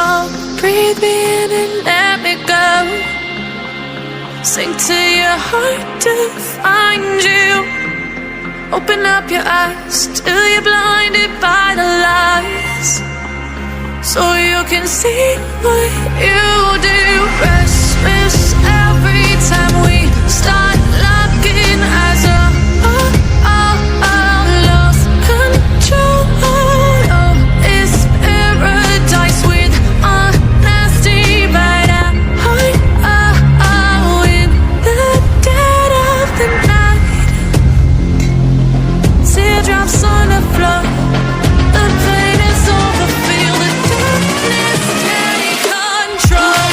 fall. Breathe me in and let me go. Sink to your heart to find you. Open up your eyes till you're blinded by the lies, so you can see what you do. Restless every time we start looking as a lost control. Oh, it's paradise with honesty, but in the dead of the night, teardrops on the floor. The pain is over, feel the darkness take control.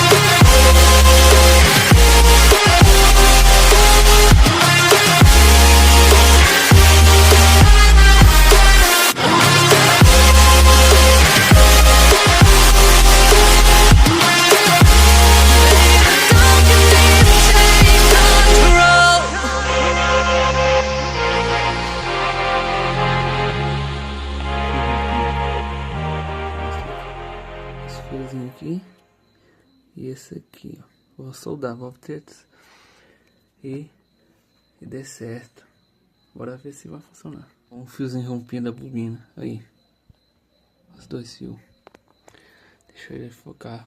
Aqui e esse aqui, ó. Vou soldar, vou ter e der certo. Bora ver se vai funcionar. Um fiozinho rompido da bobina aí, os dois fios. Deixa ele focar